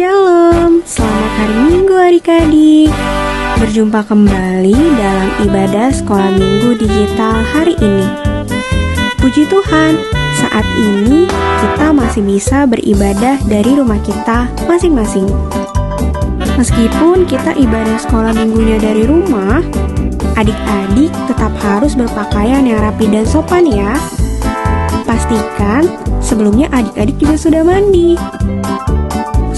Shalom, selamat hari Minggu adik-adik. Berjumpa kembali dalam ibadah sekolah minggu digital hari ini. Puji Tuhan, saat ini kita masih bisa beribadah dari rumah kita masing-masing. Meskipun kita ibadah sekolah minggunya dari rumah, adik-adik tetap harus berpakaian yang rapi dan sopan ya. Pastikan sebelumnya adik-adik juga sudah mandi.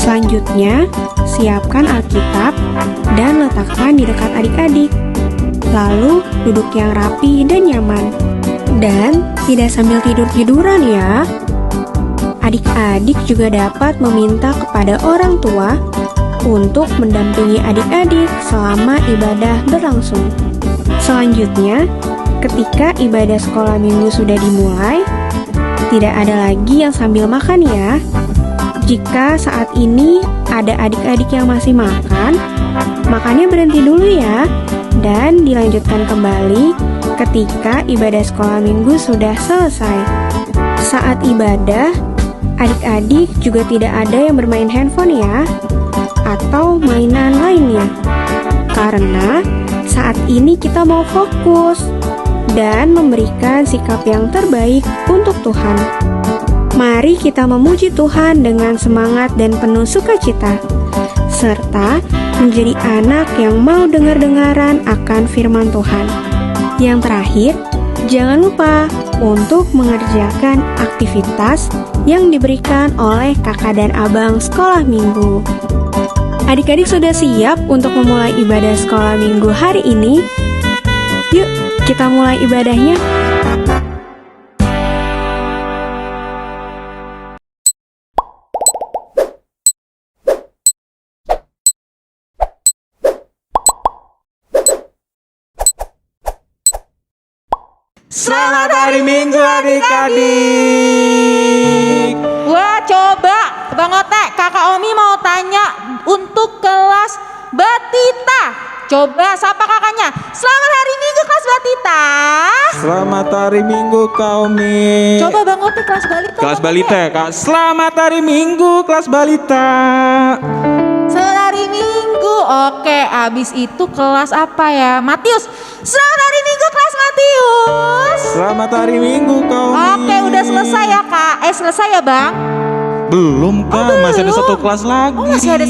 Selanjutnya, siapkan Alkitab dan letakkan di dekat adik-adik. Lalu, duduk yang rapi dan nyaman. Dan tidak sambil tidur-tiduran ya. Adik-adik juga dapat meminta kepada orang tua untuk mendampingi adik-adik selama ibadah berlangsung. Selanjutnya, ketika ibadah sekolah minggu sudah dimulai, tidak ada lagi yang sambil makan ya. Jika saat ini ada adik-adik yang masih makan, makannya berhenti dulu ya, dan dilanjutkan kembali ketika ibadah sekolah minggu sudah selesai. Saat ibadah, adik-adik juga tidak ada yang bermain handphone ya, atau mainan lainnya. Karena saat ini kita mau fokus dan memberikan sikap yang terbaik untuk Tuhan. Mari kita memuji Tuhan dengan semangat dan penuh sukacita, serta menjadi anak yang mau dengar-dengaran akan firman Tuhan. Yang terakhir, jangan lupa untuk mengerjakan aktivitas yang diberikan oleh kakak dan abang sekolah minggu. Adik-adik sudah siap untuk memulai ibadah sekolah minggu hari ini? Yuk, kita mulai ibadahnya. Selamat hari Minggu adik-adik. Wah, coba Bang Otek, Kakak Omi mau tanya untuk kelas Batita. Coba sapa kakaknya. Selamat hari Minggu kelas Batita. Selamat hari Minggu Kak Omi. Coba Bang Otek kelas Balita. Kelas Balita ya Kak. Selamat hari Minggu kelas Balita. Selamat hari Minggu. Oke, abis itu kelas apa ya? Matius. Selamat hari Minggu kelas Matius. Selamat hari Minggu Kak Omi. Oke, udah selesai ya Kak? Selesai ya Bang? Belum Kak, belum. masih ada satu kelas lagi. Oh, masih ada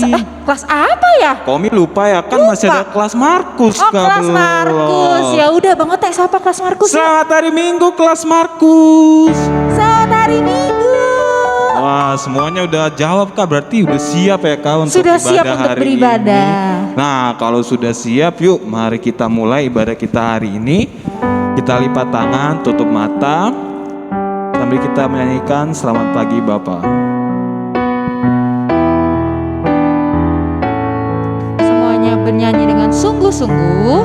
kelas apa ya? Kak Omi lupa ya kan, masih ada kelas Markus Oh, Kak. kelas Markus. Ya udah Bang Otek, siapa kelas Markus? Selamat hari Minggu kelas Markus. Selamat hari Minggu. Wah, semuanya udah jawab Kak, berarti udah siap ya Kak untuk Sudah ibadah siap untuk hari beribadah. ini. Nah, kalau sudah siap, yuk mari kita mulai ibadah kita hari ini. Kita lipat tangan, tutup mata, sambil kita menyanyikan Selamat Pagi Bapa. Semuanya bernyanyi dengan sungguh-sungguh.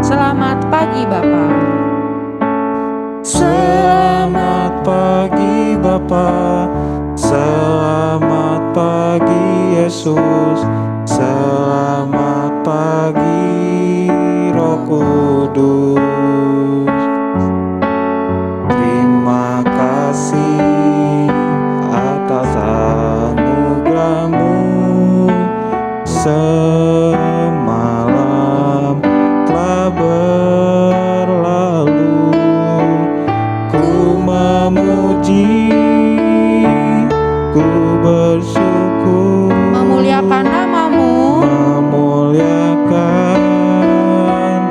Selamat pagi Bapa. Selamat pagi Bapa, selamat pagi Yesus, selamat pagi Roh Kudus. Terima kasih atas anugerah-Mu, semalam telah berlalu. Ku memuji, ku bersyukur, Memuliakan namamu, memuliakan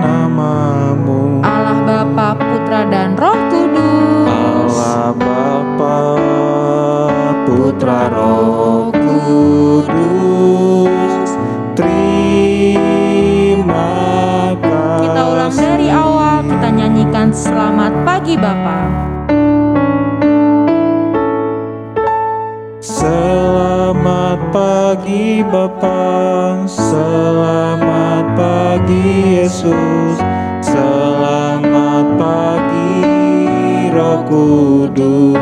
namamu. Allah Bapa, Putra dan Roh Kudus. Allah Bapa, Putra Roh Kudus. Terima kasih. Kita ulang dari awal, kita nyanyikan Selamat pagi Bapa. Selamat pagi Bapa, selamat pagi Yesus, selamat pagi Roh Kudus.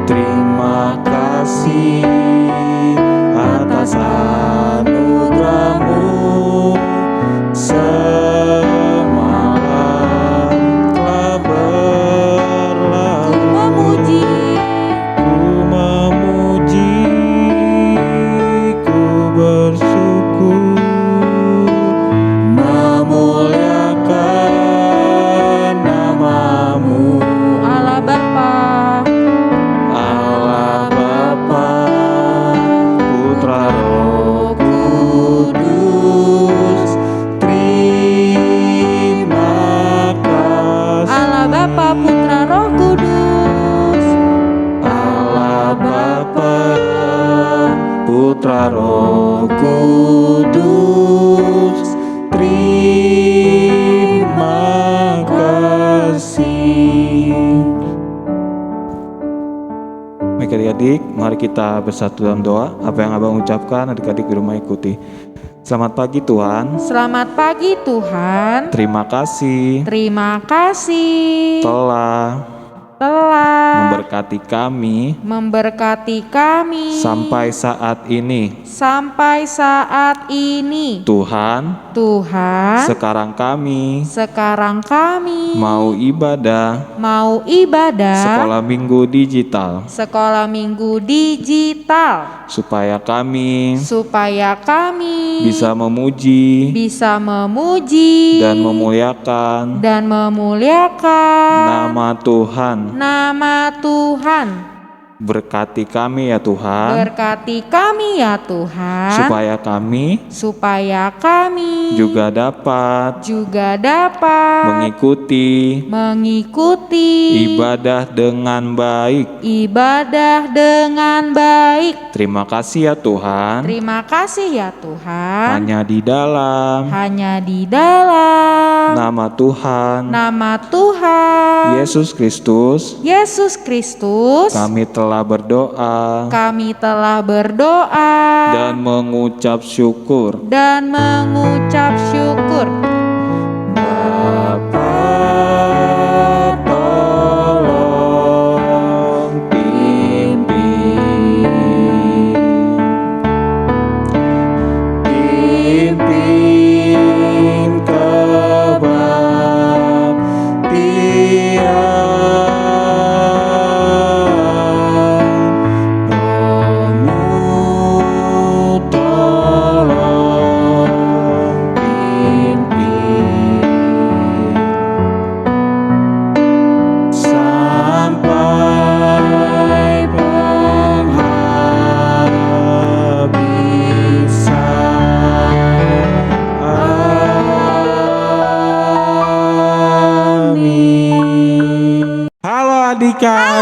Terima kasih atas anugerah-Mu, semalam telah berlalu. Ku memuji, Ku Mari kita bersatu dalam doa. Apa yang Abang ucapkan, adik-adik di rumah ikuti. Selamat pagi Tuhan. Selamat pagi Tuhan. Terima kasih Terima kasih telah memberkati kami sampai saat ini. Tuhan, sekarang kami mau ibadah sekolah minggu digital supaya kami bisa memuji dan memuliakan nama Tuhan. Berkati kami ya Tuhan, supaya kami juga dapat mengikuti ibadah dengan baik. Terima kasih ya Tuhan. Hanya di dalam nama Tuhan Yesus Kristus kami telah berdoa dan mengucap syukur. Bapa, tolong pimpin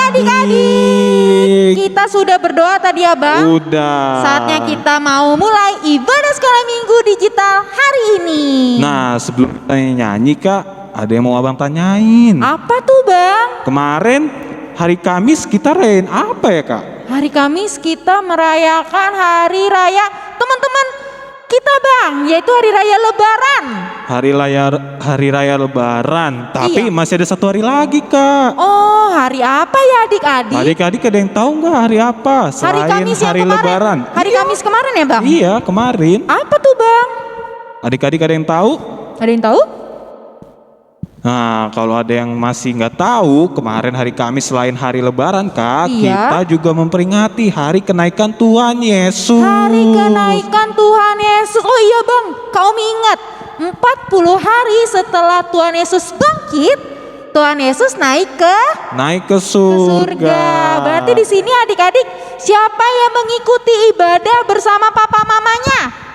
adik-adik. Kita sudah berdoa tadi ya Bang. Udah. Saatnya kita mau mulai ibadah sekolah minggu digital hari ini. Nah, sebelum kita nyanyi Kak, ada yang mau Abang tanyain. Apa tuh Bang? Kemarin hari Kamis kita rayain apa ya Kak? Hari Kamis kita merayakan hari raya teman-teman kita Bang, yaitu hari raya Lebaran. Hari raya Lebaran, tapi Iya. masih ada satu hari lagi Kak. Oh, hari apa ya adik-adik? Adik-adik ada yang tahu nggak hari apa selain Kamis yang hari kemarin. Lebaran? Hari Kamis kemarin ya Bang? Iya, kemarin. Apa tuh Bang? Adik-adik ada yang tahu? Ada yang tahu? Nah, kalau ada yang masih nggak tahu, kemarin hari Kamis selain hari Lebaran Kak, Iya. kita juga memperingati hari kenaikan Tuhan Yesus. Hari kenaikan Tuhan Yesus. Oh iya Bang, kau ingat 40 hari setelah Tuhan Yesus bangkit, Tuhan Yesus naik ke surga. Berarti di sini adik-adik, siapa yang mengikuti ibadah bersama papa mamanya?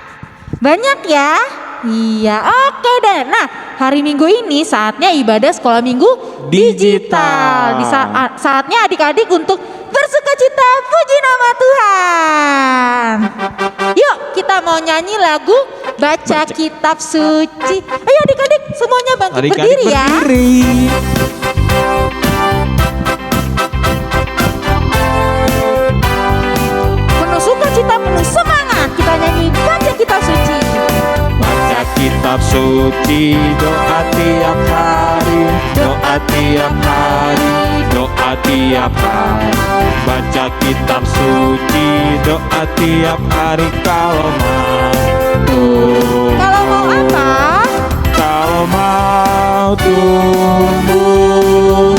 Banyak ya? Iya, oke deh. Nah, hari Minggu ini saatnya ibadah sekolah minggu digital. Saatnya adik-adik untuk bersukacita, puji nama Tuhan. Yuk, kita mau nyanyi lagu Baca Kitab Suci. Ayo adik-adik, semuanya bangkit berdiri ya. Penuh sukacita, penuh semangat, kita nyanyi Baca Kitab Suci. Baca kitab suci, doa tiap hari, doa tiap hari, doa tiap hari. Baca kitab suci, doa tiap hari kalau mau. Kalau mau apa? Kalau mau tumbuh,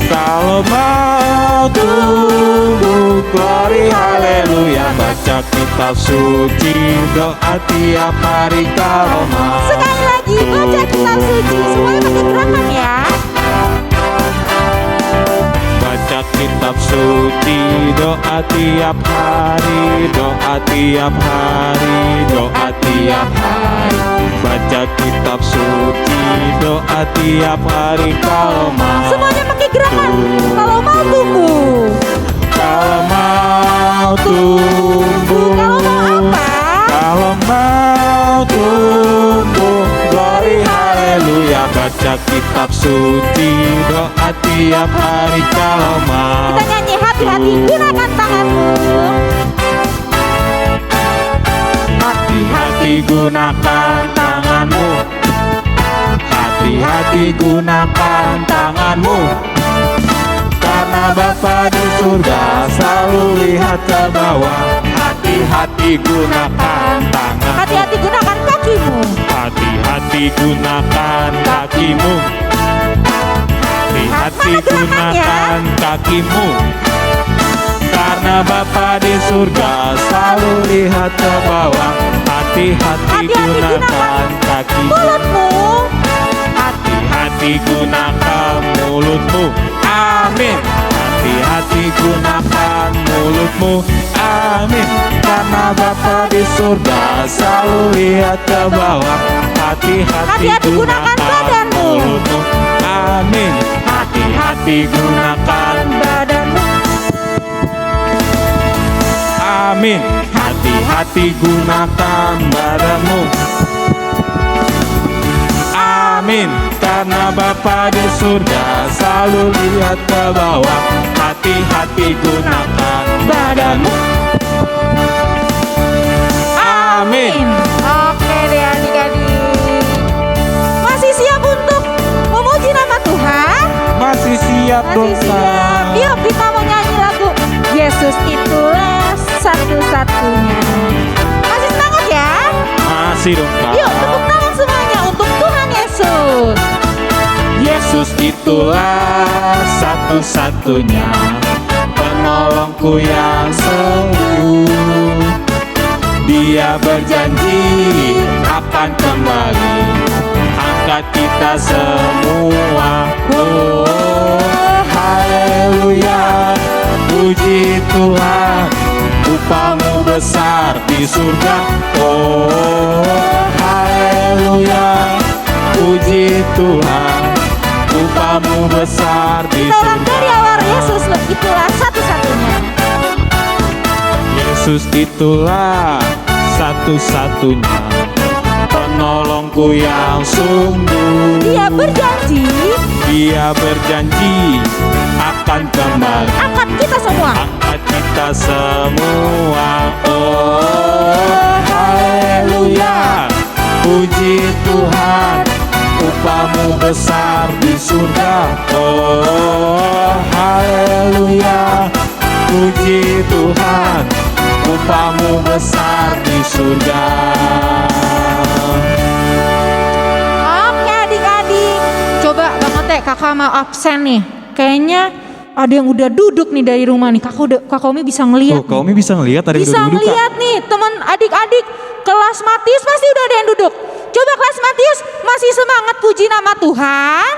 kalau mau tumbuh, glory haleluya. Baca kitab suci, doa tiap hari kalau mau. Sekali lagi baca kitab suci, semuanya pakai gerakan ya. Baca kitab suci, doa tiap hari, doa tiap hari, doa tiap hari. Baca kitab suci, doa tiap hari kalau mau. Semuanya pakai gerakan. Kalau mau tumbuh. Kalau mau tumbuh. Kalau mau apa? Kalau mau tumbuh, glory haleluya. Baca baca kitab suci, doa tiap hari kalau mau. Kita nyanyi, hati-hati gunakan tanganmu. Hati-hati gunakan tanganmu. Hati-hati gunakan tanganmu. Karena Bapa di surga selalu lihat ke bawah. Hati-hati gunakan tanganmu. Hati-hati gunakan kakimu. Hati-hati gunakan kakimu. Hati-hati Mana gerakannya? gunakan kakimu. Karena Bapa di surga selalu lihat ke bawah. Hati-hati Hati-hati gunakan kakimu. Mulutmu. Hati-hati gunakan mulutmu. Amin. Hati-hati gunakan mulutmu. Amin. Karena Bapa di surga selalu lihat ke bawah. Hati-hati Hati-hati gunakan badanmu. mulutmu. Amin. Hati-hati gunakan Badanmu. Amin. Hati-hati gunakan badanmu. Amin. Karena Bapa di surga selalu lihat ke bawah. Hati-hati gunakan badanmu. Amin. Oke deh adik-adik. Masih siap untuk memuji nama Tuhan? Masih siap Masih dong, siap. Kak? Yuk kita mau nyanyi lagu Yesus itulah satu-satunya. Masih semangat ya? Masih dong, Kak. Yuk tepuk tangan semuanya untuk Tuhan Yesus. Yesus itulah satu-satunya penolongku yang sungguh. Dia berjanji akan kembali angkat kita semua. Oh, haleluya, puji Tuhan, upamu besar di surga. Oh, haleluya, puji Tuhan, upamu besar di Kita ulang dari surga. awal, Yesus itulah satu-satunya. Yesus itulah satu-satunya penolongku yang sungguh. Dia berjanji Dia berjanji akan kembali angkat kita semua. angkat kita semua. Oh, haleluya, puji Tuhan, upamu besar di surga. Oh, haleluya, puji Tuhan, upamu besar di surga. Oke adik-adik, coba Bang Ote, kakak mau absen nih. Kayaknya ada yang udah duduk nih dari rumah nih. Kak Omi bisa ngeliat. Kak Omi bisa ngelihat ada yang Bisa udah duduk, Kak? ngeliat nih teman adik-adik kelas Matius pasti udah ada yang duduk. Coba kelas Matius masih semangat puji nama Tuhan?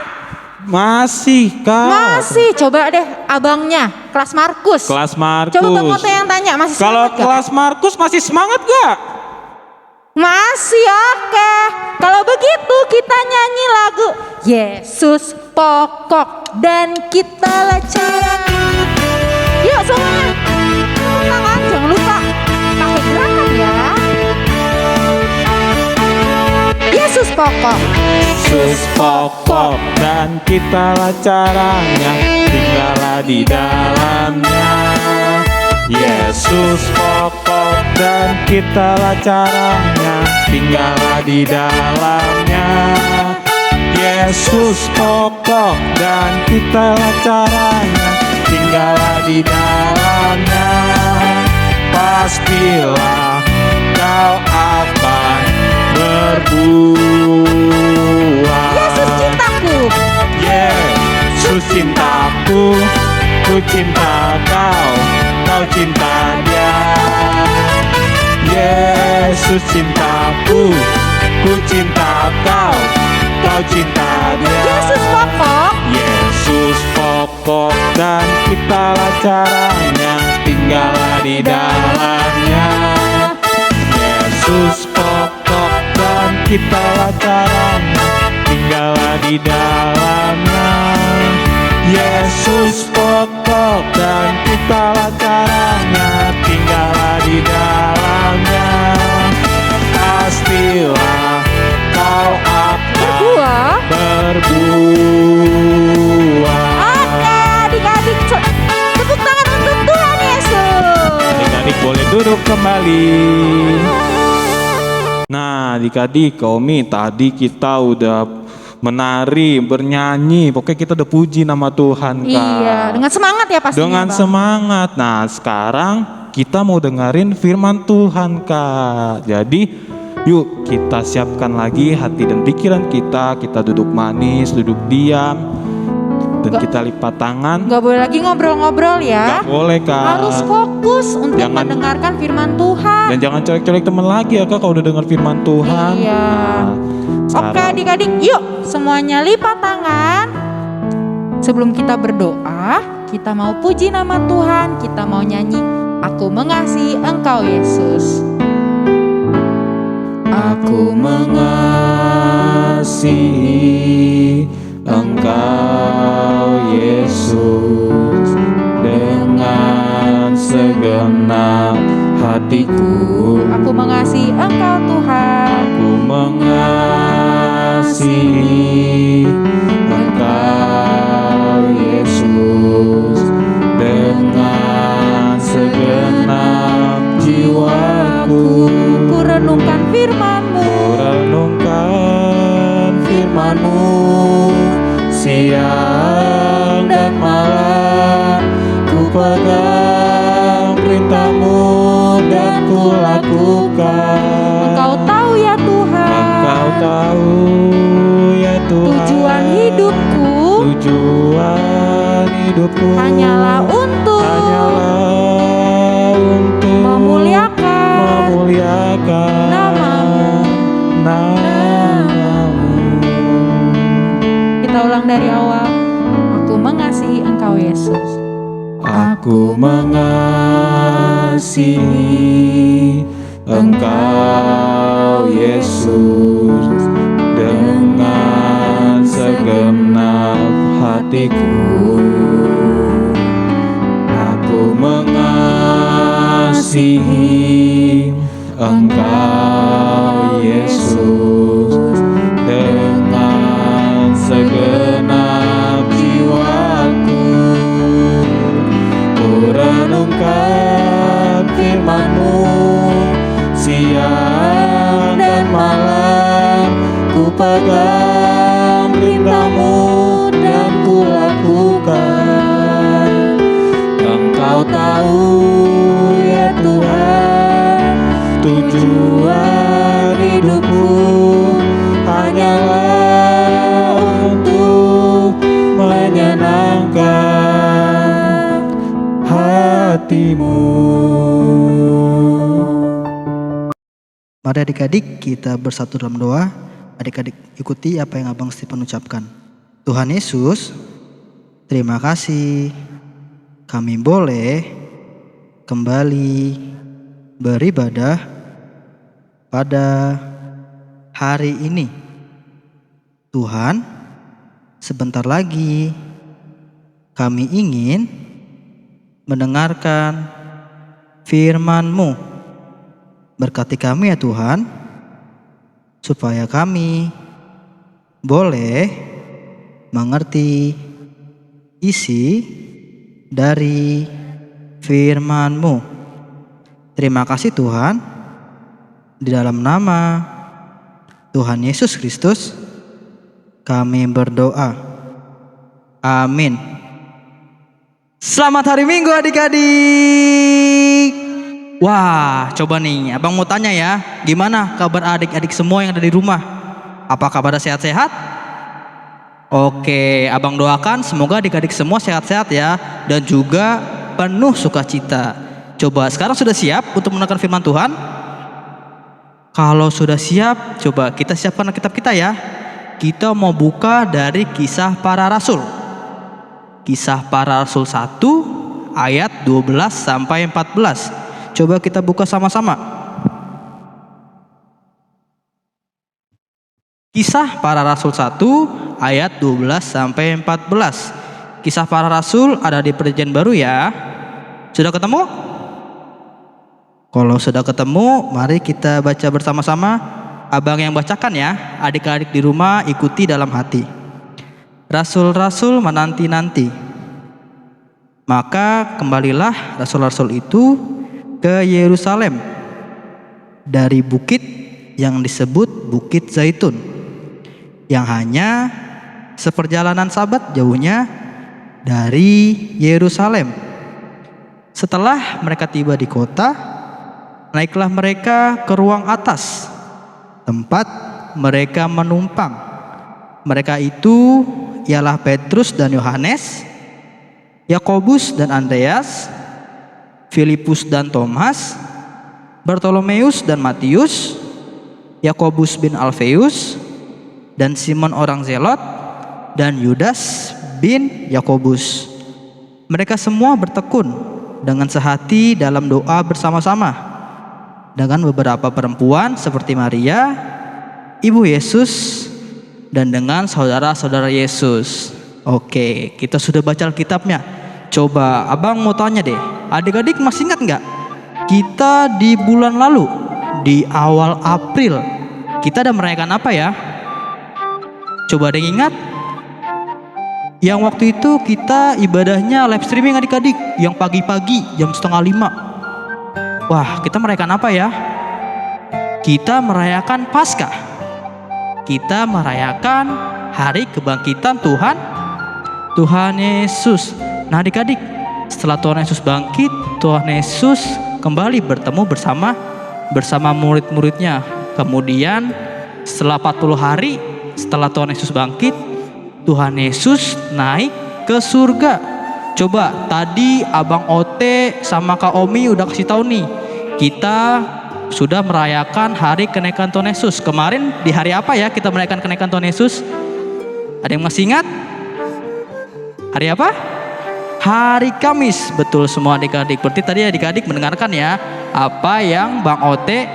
Masih, Kak. Masih, coba deh abangnya kelas Markus. Kelas Markus. Coba Bang Ote yang tanya masih Kalau semangat gak? kelas Markus masih semangat gak? Masih, oke. Kalau begitu kita nyanyi lagu Yesus pokok dan kita cara. Yuk semuanya, tangan jangan lupa pakai gerakan ya. Yesus pokok. Yesus pokok dan kitalah caranya, tinggallah di dalamnya. Yesus pokok dan kitalah caranya, tinggallah di dalamnya. Yesus pokok dan kitalah caranya, tinggallah di dalamnya. Pastilah kau akan berbuah. Yesus cintaku. Yesus cintaku, ku cinta kau, kau cinta dia. Yesus cintaku, ku cinta kau, kau cinta dia. Yesus pokok. Yesus pokok dan kitalah caranya, tinggallah di dalamnya. Yesus pokok dan kitalah caranya, tinggallah di dalamnya. Yesus pokok dan kitalah caranya, tinggallah di dalamnya. Pastilah kau akan Berbuah. berbuah. kembali. Nah, adik-adik, Kaumi, tadi kita udah menari, bernyanyi, pokoknya kita udah puji nama Tuhan, Kak. Iya, dengan semangat ya pastinya, Dengan Bang. semangat. Nah, sekarang kita mau dengerin firman Tuhan, Kak. Jadi, yuk kita siapkan lagi hati dan pikiran kita. Kita duduk manis, duduk diam, dan kita lipat tangan. Gak boleh lagi ngobrol-ngobrol ya. Gak boleh, Kak. Harus fokus untuk Jangan- mendengarkan firman Tuhan. Dan jangan colek-colek teman lagi ya, Kak, kalau udah dengar firman Tuhan. Iya. Nah, Oke adik-adik, yuk semuanya lipat tangan. Sebelum kita berdoa, kita mau puji nama Tuhan, kita mau nyanyi Aku Mengasihi Engkau Yesus. Aku mengasihi Engkau Yesus dengan segenap hatiku. Aku mengasihi Engkau Tuhan. Aku mengasihi Engkau Yesus dengan segenap jiwaku. Ku renungkan firman-Mu. Renungkan firman-Mu siang dan malam. Ku pegang perintah-Mu dan ku lakukan. Engkau tahu ya Tuhan. Engkau tahu ya Tuhan. Tujuan hidupku Tujuan hidupku hanyalah untuk memuliakan namamu. Kita ulang dari awal. Aku mengasihi Engkau Yesus. Aku mengasihi Engkau Yesus dengan segenap hatiku. Aku mengasihi Engkau Yesus dengan segenap jiwaku. Ku renungkan firman-Mu siang dan malam. Ku pegang perintah-Mu dan ku lakukan. Engkau tahu ya Tuhan, tujuan hidupku hanyalah untuk menyenangkan hati-Mu. Mari adik-adik kita bersatu dalam doa. Adik-adik ikuti apa yang Abang Stephen ucapkan. Tuhan Yesus, terima kasih kami boleh kembali beribadah pada hari ini. Tuhan, sebentar lagi kami ingin mendengarkan firman-Mu. Berkati kami ya Tuhan, supaya kami boleh mengerti isi dari firman-Mu. Terima kasih Tuhan, di dalam nama Tuhan Yesus Kristus kami berdoa. Amin. Selamat hari Minggu adik-adik. Wah, coba nih, Abang mau tanya ya, gimana kabar adik-adik semua yang ada di rumah? Apakah pada sehat-sehat? Oke, Abang doakan semoga adik-adik semua sehat-sehat ya, dan juga penuh sukacita. Coba sekarang sudah siap untuk mendengarkan firman Tuhan? Kalau sudah siap, coba kita siapkan kitab kita ya. Kita mau buka dari Kisah Para Rasul. Kisah Para Rasul 1 ayat 12 sampai 14. Coba kita buka sama-sama. Kisah Para Rasul 1 ayat 12 sampai 14. Kisah Para Rasul ada di Perjanjian Baru ya. Sudah ketemu? Kalau sudah ketemu, mari kita baca bersama-sama. Abang yang bacakan ya, adik-adik di rumah ikuti dalam hati. Rasul-rasul menanti-nanti. Maka kembalilah rasul-rasul itu ke Yerusalem dari bukit yang disebut Bukit Zaitun, yang hanya seperjalanan sabat jauhnya dari Yerusalem. Setelah mereka tiba di kota, naiklah mereka ke ruang atas, tempat mereka menumpang. Mereka itu ialah Petrus dan Yohanes, Yakobus dan Andreas, Filipus dan Thomas, Bartolomeus dan Matius, Yakobus bin Alfeus, dan Simon orang Zelot, dan Yudas bin Yakobus. Mereka semua bertekun dengan sehati dalam doa bersama-sama dengan beberapa perempuan seperti Maria, ibu Yesus, dan dengan saudara-saudara Yesus. Oke, kita sudah baca Alkitabnya. Coba abang mau tanya deh, adik-adik masih ingat nggak? Kita di bulan lalu, di awal April, kita ada merayakan apa ya? Coba ada yang ingat? Yang waktu itu kita ibadahnya live streaming adik-adik, yang pagi-pagi jam 4:30. Wah, kita merayakan apa ya? Kita merayakan Paskah. Kita merayakan hari kebangkitan Tuhan Yesus. Nah adik-adik, setelah Tuhan Yesus bangkit, Tuhan Yesus kembali bertemu bersama murid-muridnya. Kemudian setelah 40 hari setelah Tuhan Yesus bangkit, Tuhan Yesus naik ke surga. Coba tadi Abang Ote sama Kak Omi udah kasih tahu nih, kita sudah merayakan hari kenaikan Tuhan Yesus. Kemarin di hari apa ya kita merayakan kenaikan Tuhan Yesus? Ada yang masih ingat? Hari apa? Hari Kamis. Betul semua adik-adik. Berarti tadi adik-adik mendengarkan ya apa yang Bang Ote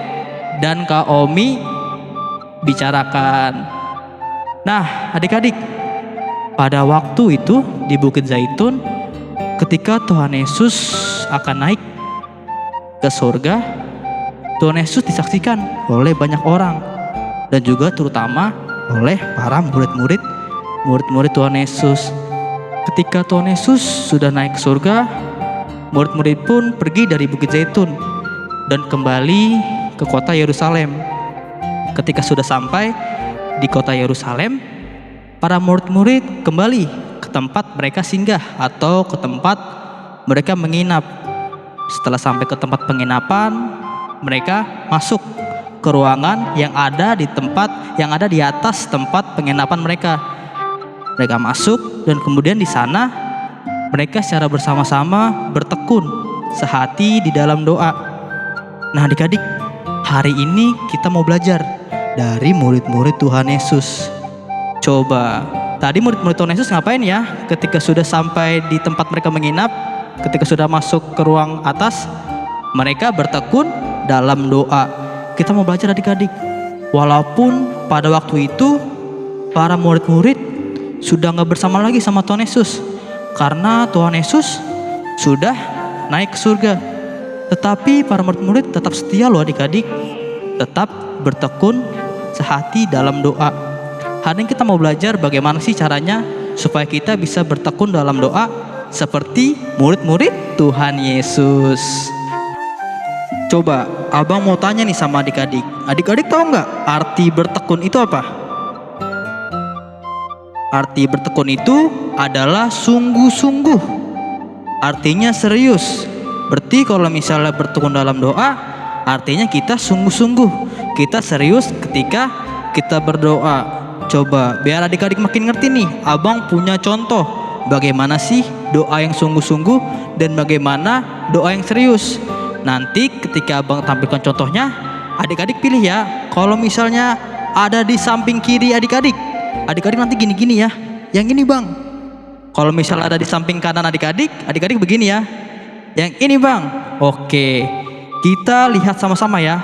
dan Kak Omi bicarakan. Nah adik-adik, pada waktu itu di Bukit Zaitun, ketika Tuhan Yesus akan naik ke surga, Tuhan Yesus disaksikan oleh banyak orang dan juga terutama oleh para murid-murid Tuhan Yesus. Ketika Tuhan Yesus sudah naik ke surga, murid-murid pun pergi dari Bukit Zaitun dan kembali ke kota Yerusalem. Ketika sudah sampai di kota Yerusalem, para murid-murid kembali ke tempat mereka singgah atau ke tempat mereka menginap. Setelah sampai ke tempat penginapan, mereka masuk ke ruangan yang ada di atas tempat penginapan mereka. Mereka masuk dan kemudian di sana mereka secara bersama-sama bertekun sehati di dalam doa. Nah adik-adik, hari ini kita mau belajar dari murid-murid Tuhan Yesus. Coba, tadi murid-murid Tuhan Yesus ngapain ya ketika sudah sampai di tempat mereka menginap, ketika sudah masuk ke ruang atas, mereka bertekun dalam doa. Kita mau belajar adik-adik. Walaupun pada waktu itu para murid-murid sudah gak bersama lagi sama Tuhan Yesus karena Tuhan Yesus sudah naik ke surga, tetapi para murid-murid tetap setia loh adik-adik, tetap bertekun sehati dalam doa. Hari ini kita mau belajar bagaimana sih caranya supaya kita bisa bertekun dalam doa seperti murid-murid Tuhan Yesus. Coba abang mau tanya nih sama adik-adik. Adik-adik tahu nggak arti bertekun itu apa? Arti bertekun itu adalah sungguh-sungguh. Artinya serius. Berarti kalau misalnya bertekun dalam doa, artinya kita sungguh-sungguh. Kita serius ketika kita berdoa. Coba biar adik-adik makin ngerti nih, abang punya contoh bagaimana sih doa yang sungguh-sungguh dan bagaimana doa yang serius. Nanti ketika abang tampilkan contohnya, adik-adik pilih ya. Kalau misalnya ada di samping kiri adik-adik nanti gini-gini ya. Yang ini bang. Kalau misalnya ada di samping kanan adik-adik begini ya. Yang ini bang. Oke, kita lihat sama-sama ya.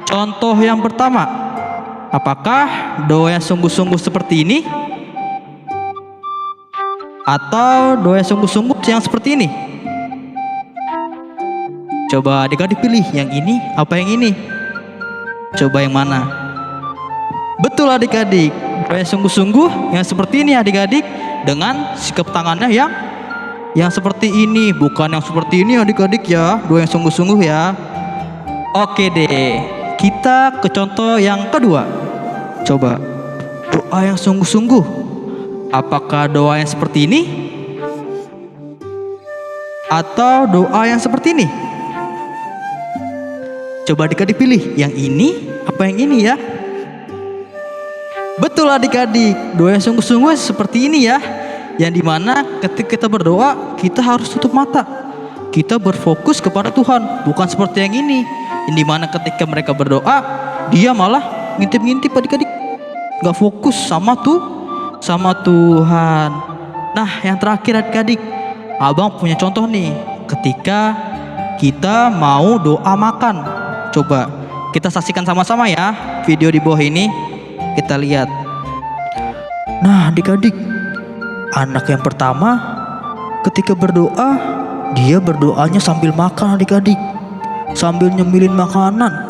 Contoh yang pertama, apakah doa yang sungguh-sungguh seperti ini? Atau doa yang sungguh-sungguh yang seperti ini? Coba adik-adik pilih yang ini apa yang ini? Coba yang mana? Betul adik-adik, doa yang sungguh-sungguh yang seperti ini adik-adik, dengan sikap tangannya yang seperti ini, bukan yang seperti ini adik-adik ya. Doa yang sungguh-sungguh ya. Oke deh, kita ke contoh yang kedua. Coba, doa yang sungguh-sungguh. Apakah doa yang seperti ini? Atau doa yang seperti ini? Coba adik-adik pilih, yang ini apa yang ini ya? Betul adik-adik, doa yang sungguh-sungguh seperti ini ya. Yang dimana ketika kita berdoa, kita harus tutup mata. Kita berfokus kepada Tuhan, bukan seperti yang ini. Yang dimana ketika mereka berdoa, dia malah ngintip-ngintip adik-adik, gak fokus sama Tuhan. Nah, yang terakhir adik-adik, abang punya contoh nih. Ketika kita mau doa makan, coba kita saksikan sama-sama ya video di bawah ini. Kita lihat. Nah adik-adik, anak yang pertama ketika berdoa, dia berdoanya sambil makan adik-adik, sambil nyemilin makanan.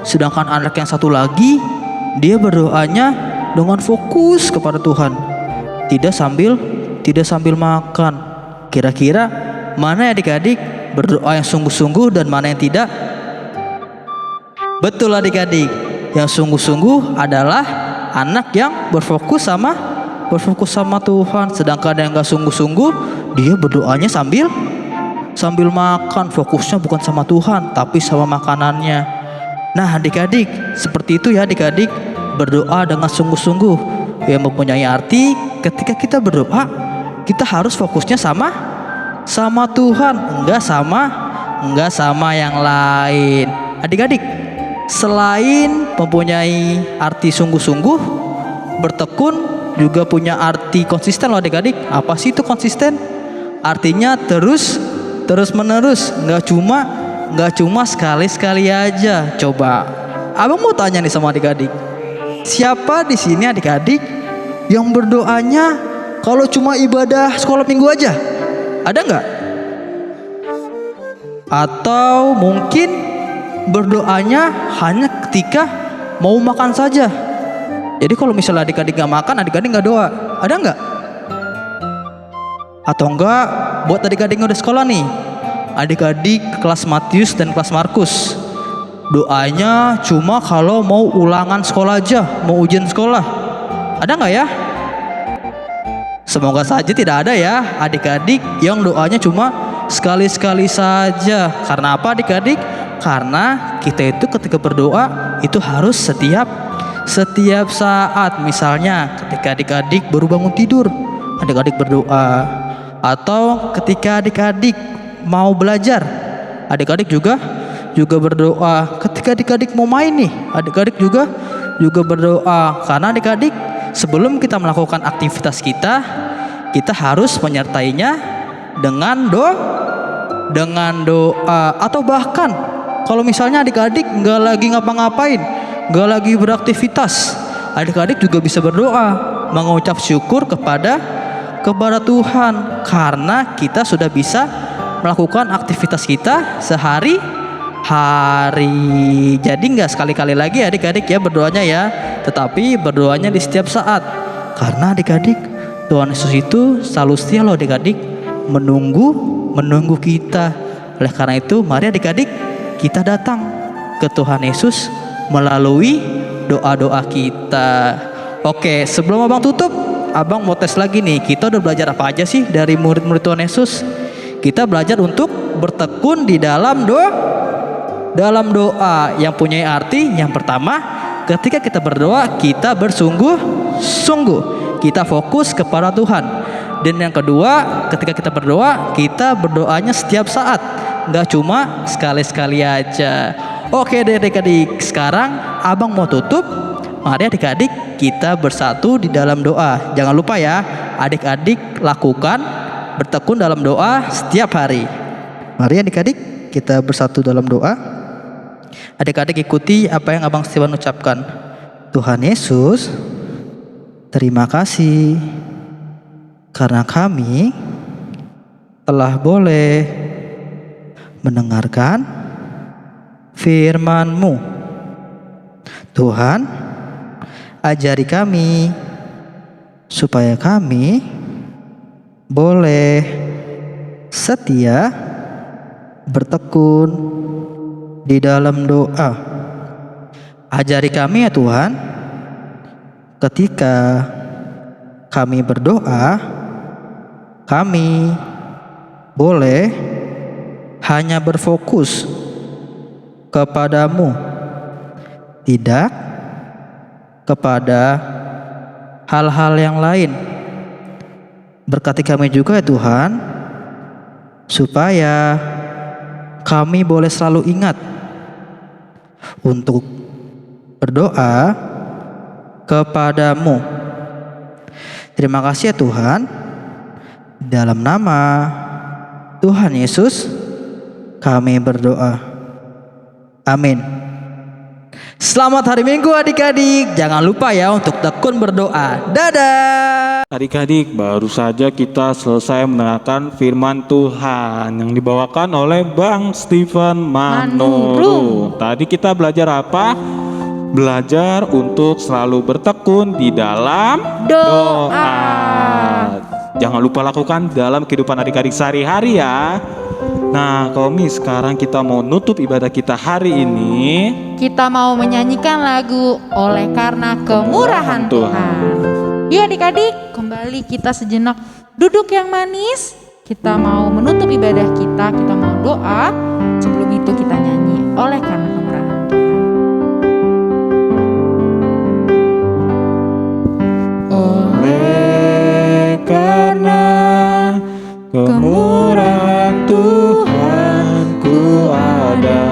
Sedangkan anak yang satu lagi, dia berdoanya dengan fokus kepada Tuhan, tidak sambil makan. Kira-kira mana ya adik-adik berdoa yang sungguh-sungguh dan mana yang tidak? Betul adik-adik, yang sungguh-sungguh adalah anak yang berfokus sama Tuhan. Sedangkan yang gak sungguh-sungguh, dia berdoanya sambil makan. Fokusnya bukan sama Tuhan, tapi sama makanannya. Nah adik-adik, seperti itu ya adik-adik, berdoa dengan sungguh-sungguh. Yang mempunyai arti ketika kita berdoa, kita harus fokusnya sama Tuhan, enggak sama yang lain. Adik-adik, selain mempunyai arti sungguh-sungguh, bertekun juga punya arti konsisten loh adik-adik. Apa sih itu konsisten? Artinya terus menerus, nggak cuma sekali-sekali aja. Coba abang mau tanya nih sama adik-adik, siapa di sini adik-adik yang berdoanya kalau cuma ibadah sekolah minggu aja? Ada nggak? Atau mungkin berdoanya hanya ketika mau makan saja? Jadi kalau misalnya adik-adik gak makan, adik-adik gak doa, ada nggak? Atau enggak buat adik-adik yang udah sekolah nih, adik-adik kelas Matius dan kelas Markus, doanya cuma kalau mau ulangan sekolah aja, mau ujian sekolah, ada nggak ya? Semoga saja tidak ada ya adik-adik yang doanya cuma sekali-sekali saja. Karena apa adik-adik? Karena kita itu ketika berdoa itu harus setiap saat. Misalnya ketika adik-adik baru bangun tidur, adik-adik berdoa. Atau ketika adik-adik mau belajar, adik-adik juga berdoa. Ketika adik-adik mau main nih, adik-adik juga berdoa. Karena adik-adik, sebelum kita melakukan aktivitas kita harus menyertainya dengan doa. Atau bahkan kalau misalnya adik-adik nggak lagi ngapa-ngapain, nggak lagi beraktivitas, adik-adik juga bisa berdoa, mengucap syukur kepada Tuhan, karena kita sudah bisa melakukan aktivitas kita sehari-hari. Jadi nggak sekali-kali lagi adik-adik ya berdoanya ya, tetapi berdoanya di setiap saat. Karena adik-adik, Tuhan Yesus itu selalu setia loh adik-adik, menunggu kita. Oleh karena itu, mari adik-adik kita datang ke Tuhan Yesus melalui doa-doa kita. Oke, sebelum abang tutup, abang mau tes lagi nih. Kita udah belajar apa aja sih dari murid-murid Tuhan Yesus? Kita belajar untuk bertekun di dalam doa yang punya arti. Yang pertama, ketika kita berdoa, kita bersungguh-sungguh, kita fokus kepada Tuhan. Dan yang kedua, ketika kita berdoa, kita berdoanya setiap saat, nggak cuma sekali-sekali aja. Oke deh adik-adik, sekarang abang mau tutup. Mari adik-adik kita bersatu di dalam doa. Jangan lupa ya, adik-adik lakukan bertekun dalam doa setiap hari. Mari adik-adik kita bersatu dalam doa. Adik-adik ikuti apa yang abang Setiawan ucapkan. Tuhan Yesus, terima kasih karena kami telah boleh mendengarkan firman-Mu. Tuhan, ajari kami supaya kami boleh setia bertekun di dalam doa. Ajari kami ya Tuhan, ketika kami berdoa, kami boleh hanya berfokus kepadamu, tidak kepada hal-hal yang lain. Berkati kami juga ya Tuhan, supaya kami boleh selalu ingat untuk berdoa kepadamu. Terima kasih ya Tuhan. Dalam nama Tuhan Yesus kami berdoa. Amin. Selamat hari Minggu adik-adik. Jangan lupa ya untuk tekun berdoa. Dadah. Adik-adik, baru saja kita selesai mendengarkan firman Tuhan yang dibawakan oleh Bang Stephen Manurung. Tadi kita belajar apa? Belajar untuk selalu bertekun di dalam doa. Jangan lupa lakukan dalam kehidupan adik-adik sehari-hari ya. Nah, Komi, sekarang kita mau nutup ibadah kita hari ini. Kita mau menyanyikan lagu Oleh Karena Kemurahan Tuhan. Yuk adik-adik, kembali kita sejenak duduk yang manis. Kita mau menutup ibadah kita mau doa. Sebelum itu kita nyanyi Oleh Karena Kemurahan Tuhan. Oleh karena kemurahan Tuhan ku ada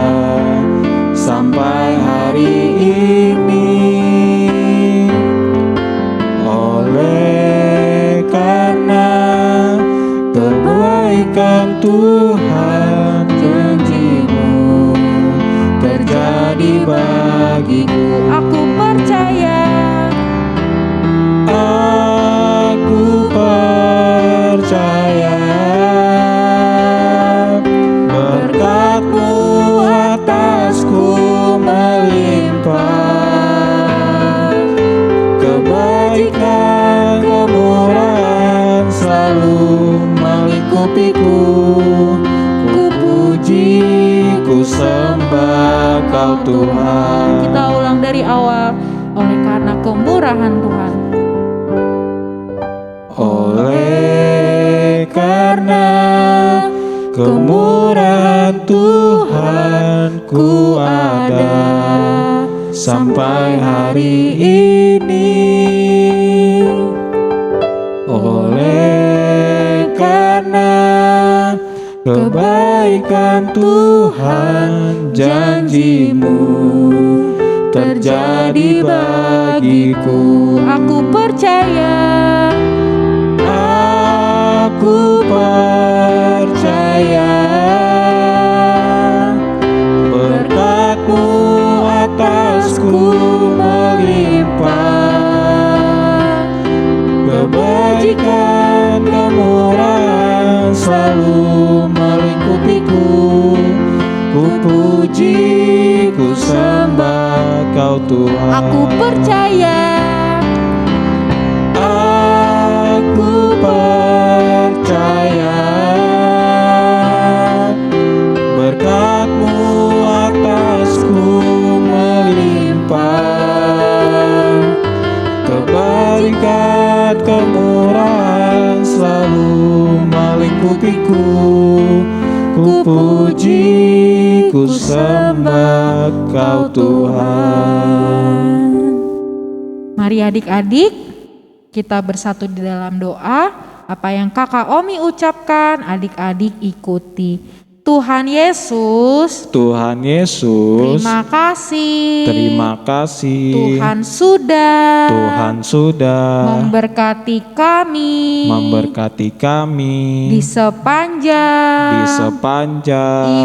sampai hari ini. Oleh karena kebaikan Tuhan, janji-Mu terjadi bagiku. Aku percaya, aku percaya berkat-Mu atasku melimpah, kebaikan kemurahan selalu melingkupiku. Ku puji, ku sembah Kau Tuhan. kita ulang dari awal. Oleh karena kemurahan Tuhan. Oleh karena kemurahan Tuhan ku ada sampai hari ini. Oleh karena kebaikan Tuhan, janji-Mu terjadi bagiku. Aku percaya, aku percaya berkat-Mu atasku melimpah, kebajikan kemurahan selalu melingkupiku. Ku puji, ku sembah Kau Tuhan. aku percaya, aku percaya berkat-Mu atasku melimpah, kebaikan kemurahan selalu melingkupiku. Ku puji, ku sembah Kau Tuhan. mari adik-adik kita bersatu di dalam doa. Apa yang kakak Omi ucapkan, adik-adik ikuti. Tuhan Yesus, Tuhan Yesus, terima kasih. terima kasih. Tuhan sudah memberkati kami di sepanjang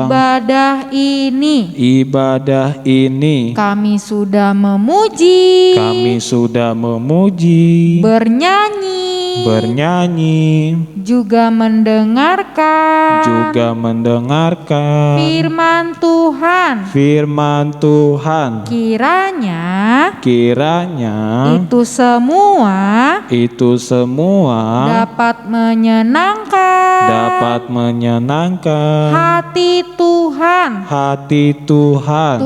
ibadah ini. Kami sudah memuji, bernyanyi, juga mendengarkan firman Tuhan. Kiranya itu semua dapat menyenangkan dapat menyenangkan hati Tuhan.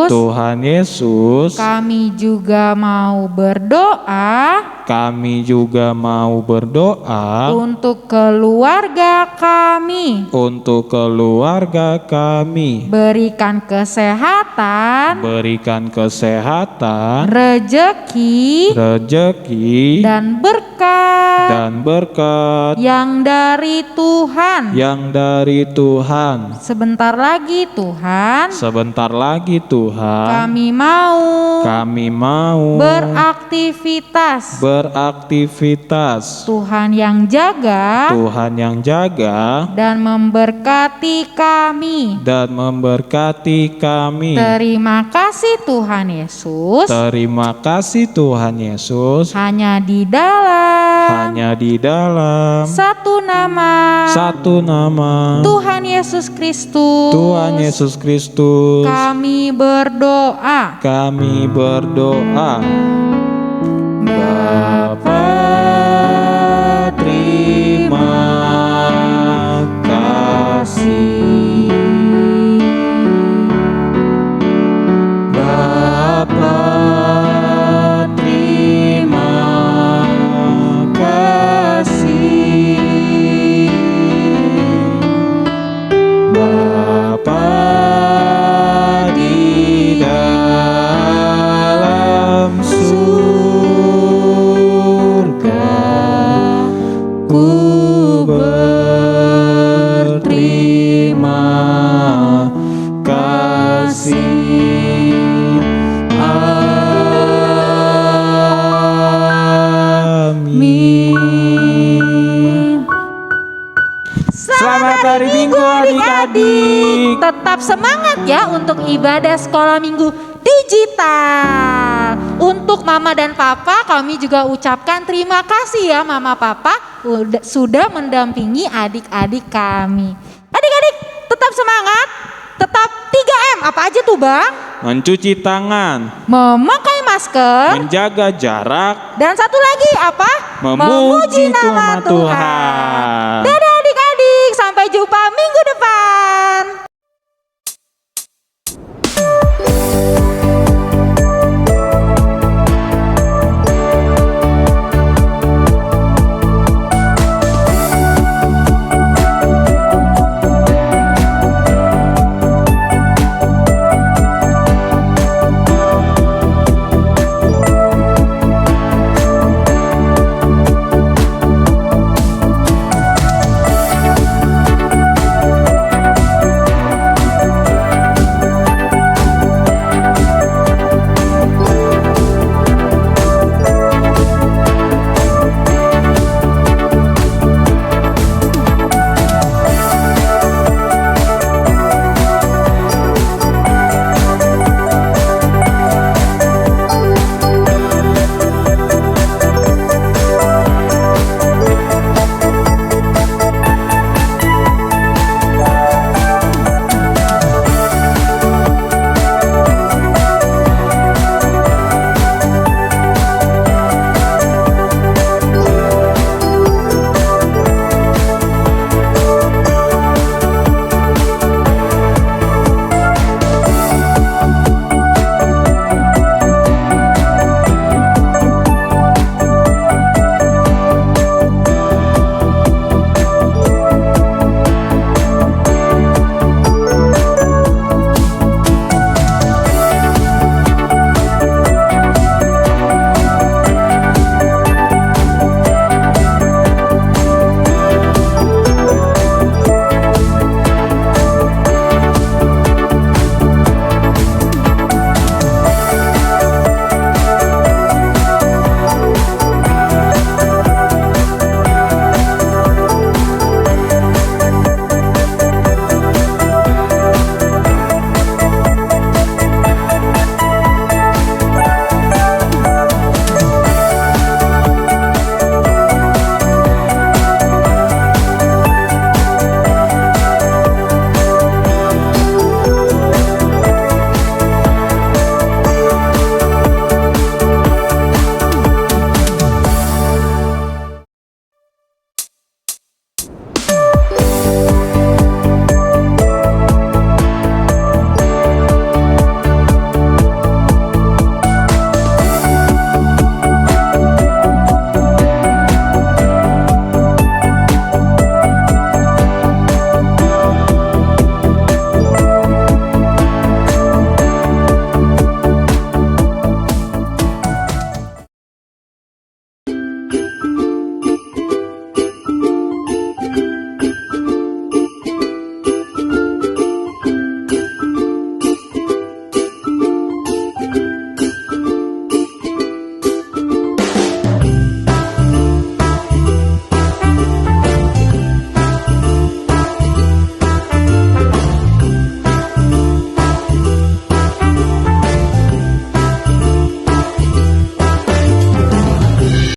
Tuhan Yesus, kami juga mau berdoa untuk keluarga kami. Berikan kesehatan, rezeki, dan berkat yang dari Tuhan. Sebentar lagi Tuhan, kami mau beraktivitas. Tuhan yang jaga dan memberkati kami. Terima kasih Tuhan Yesus. Hanya di dalam satu nama Tuhan Yesus Kristus. Kami berdoa. Bapa, terima kasih. Bapa, terima kasih. Bapa di dalam surga, ku berterima kasih. Amin. Selamat hari Minggu adik-adik. Tetap semangat ya untuk ibadah sekolah minggu digital. Untuk mama dan papa, kami juga ucapkan terima kasih ya mama papa sudah mendampingi adik-adik kami. Adik-adik tetap semangat, tetap 3M. Apa aja tuh Bang? Mencuci tangan, Memakai masker, menjaga jarak, dan satu lagi apa? memuji nama Tuhan. Dadah adik-adik, sampai jumpa minggu depan.